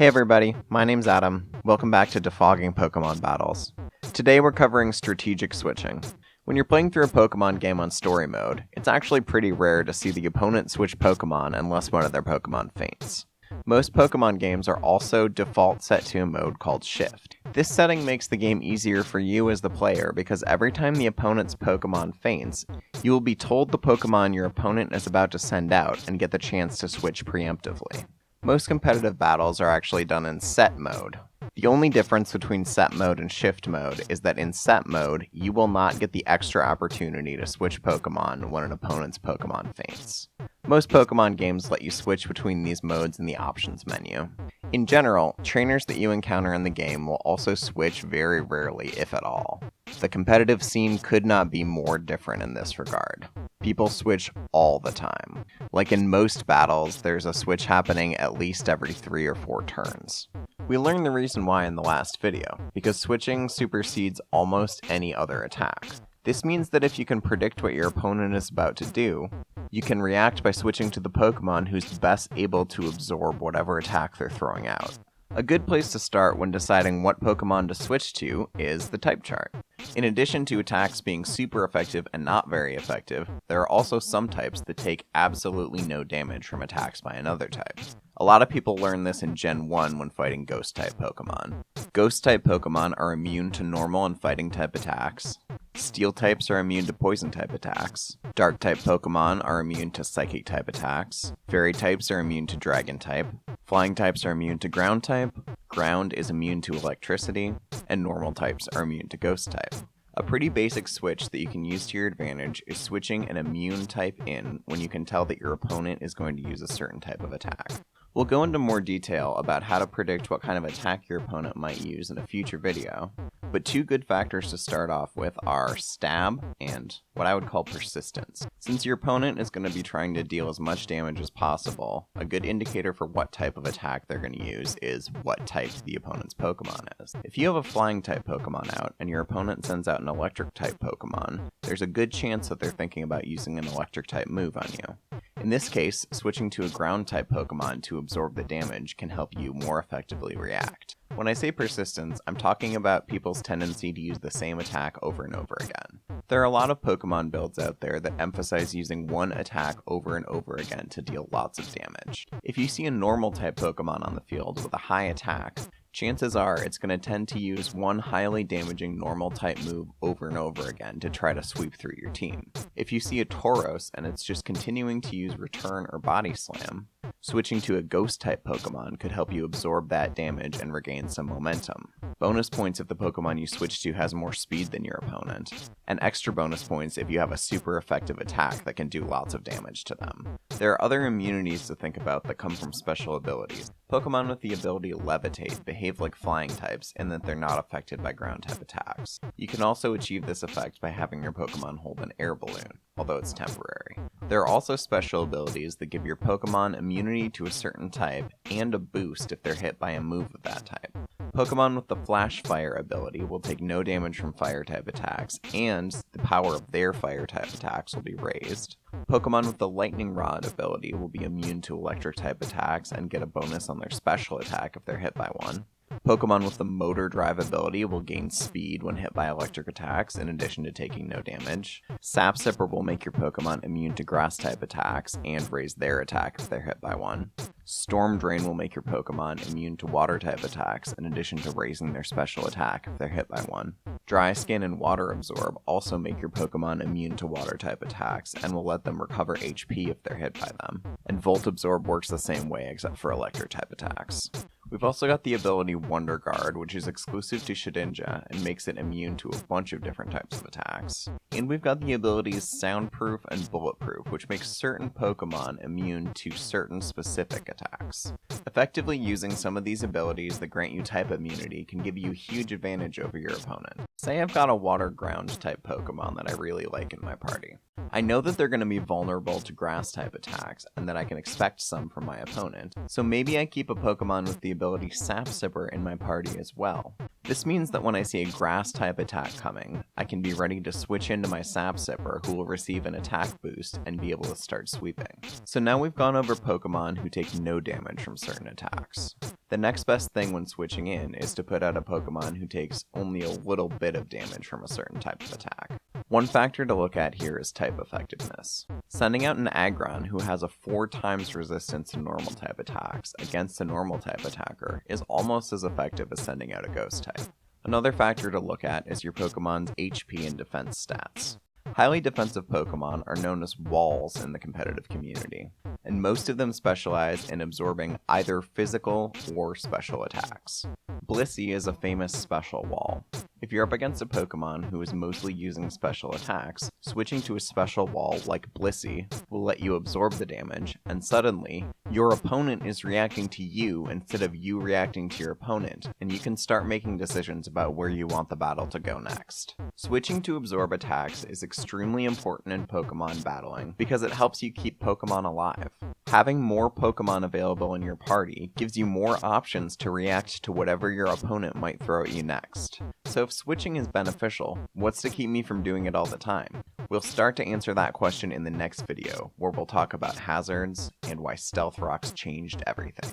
Hey everybody, my name's Adam. Welcome back to Defogging Pokemon Battles. Today we're covering strategic switching. When you're playing through a Pokemon game on story mode, it's actually pretty rare to see the opponent switch Pokemon unless one of their Pokemon faints. Most Pokemon games are also default set to a mode called Shift. This setting makes the game easier for you as the player because every time the opponent's Pokemon faints, you will be told the Pokemon your opponent is about to send out and get the chance to switch preemptively. Most competitive battles are actually done in set mode. The only difference between set mode and shift mode is that in set mode, you will not get the extra opportunity to switch Pokemon when an opponent's Pokemon faints. Most Pokemon games let you switch between these modes in the options menu. In general, trainers that you encounter in the game will also switch very rarely, if at all. The competitive scene could not be more different in this regard. People switch all the time. Like in most battles, there's a switch happening at least every 3 or 4 turns. We learned the reason why in the last video, because switching supersedes almost any other attack. This means that if you can predict what your opponent is about to do, you can react by switching to the Pokemon who's best able to absorb whatever attack they're throwing out. A good place to start when deciding what Pokemon to switch to is the type chart. In addition to attacks being super effective and not very effective, there are also some types that take absolutely no damage from attacks by another type. A lot of people learn this in Gen 1 when fighting Ghost-type Pokemon. Ghost-type Pokemon are immune to normal and fighting-type attacks. Steel types are immune to poison-type attacks. Dark-type Pokemon are immune to Psychic-type attacks. Fairy types are immune to Dragon-type. Flying types are immune to Ground-type. Ground is immune to electricity. And normal types are immune to Ghost-type. A pretty basic switch that you can use to your advantage is switching an immune type in when you can tell that your opponent is going to use a certain type of attack. We'll go into more detail about how to predict what kind of attack your opponent might use in a future video, but 2 good factors to start off with are stab and what I would call persistence. Since your opponent is going to be trying to deal as much damage as possible, a good indicator for what type of attack they're going to use is what type the opponent's Pokemon is. If you have a flying type Pokemon out and your opponent sends out an electric type Pokemon, there's a good chance that they're thinking about using an electric type move on you. In this case, switching to a ground-type Pokemon to absorb the damage can help you more effectively react. When I say persistence, I'm talking about people's tendency to use the same attack over and over again. There are a lot of Pokemon builds out there that emphasize using one attack over and over again to deal lots of damage. If you see a normal-type Pokemon on the field with a high attack, chances are it's going to tend to use one highly damaging normal-type move over and over again to try to sweep through your team. If you see a Tauros and it's just continuing to use Return or Body Slam, switching to a Ghost-type Pokemon could help you absorb that damage and regain some momentum. Bonus points if the Pokemon you switch to has more speed than your opponent, and extra bonus points if you have a super effective attack that can do lots of damage to them. There are other immunities to think about that come from special abilities. Pokemon with the ability Levitate behave like flying types in that they're not affected by ground-type attacks. You can also achieve this effect by having your Pokemon hold an air balloon, although it's temporary. There are also special abilities that give your Pokemon immunity to a certain type and a boost if they're hit by a move of that type. Pokemon with the Flash Fire ability will take no damage from Fire-type attacks, and the power of their Fire-type attacks will be raised. Pokemon with the Lightning Rod ability will be immune to Electric-type attacks and get a bonus on their special attack if they're hit by one. Pokemon with the Motor Drive ability will gain speed when hit by electric attacks, in addition to taking no damage. Sap Sipper will make your Pokemon immune to Grass-type attacks and raise their attack if they're hit by one. Storm Drain will make your Pokemon immune to Water-type attacks, in addition to raising their special attack if they're hit by one. Dry Skin and Water Absorb also make your Pokemon immune to Water-type attacks, and will let them recover HP if they're hit by them. And Volt Absorb works the same way except for Electric-type attacks. We've also got the ability Wonder Guard, which is exclusive to Shedinja and makes it immune to a bunch of different types of attacks. And we've got the abilities Soundproof and Bulletproof, which makes certain Pokemon immune to certain specific attacks. Effectively using some of these abilities that grant you type immunity can give you a huge advantage over your opponent. Say I've got a Water Ground type Pokemon that I really like in my party. I know that they're going to be vulnerable to Grass-type attacks, and that I can expect some from my opponent, so maybe I keep a Pokemon with the ability Sap Sipper in my party as well. This means that when I see a grass-type attack coming, I can be ready to switch into my Sap Sipper, who will receive an attack boost and be able to start sweeping. So now we've gone over Pokemon who take no damage from certain attacks. The next best thing when switching in is to put out a Pokemon who takes only a little bit of damage from a certain type of attack. One factor to look at here is type effectiveness. Sending out an Aggron who has a 4 times resistance to normal type attacks against a normal type attacker is almost as effective as sending out a ghost type. Another factor to look at is your Pokemon's HP and defense stats. Highly defensive Pokemon are known as walls in the competitive community, and most of them specialize in absorbing either physical or special attacks. Blissey is a famous special wall. If you're up against a Pokemon who is mostly using special attacks, switching to a special wall like Blissey will let you absorb the damage, and suddenly, your opponent is reacting to you instead of you reacting to your opponent, and you can start making decisions about where you want the battle to go next. Switching to absorb attacks is extremely important in Pokemon battling because it helps you keep Pokemon alive. Having more Pokemon available in your party gives you more options to react to whatever your opponent might throw at you next. So if switching is beneficial, what's to keep me from doing it all the time? We'll start to answer that question in the next video, where we'll talk about hazards and why Stealth Rocks changed everything.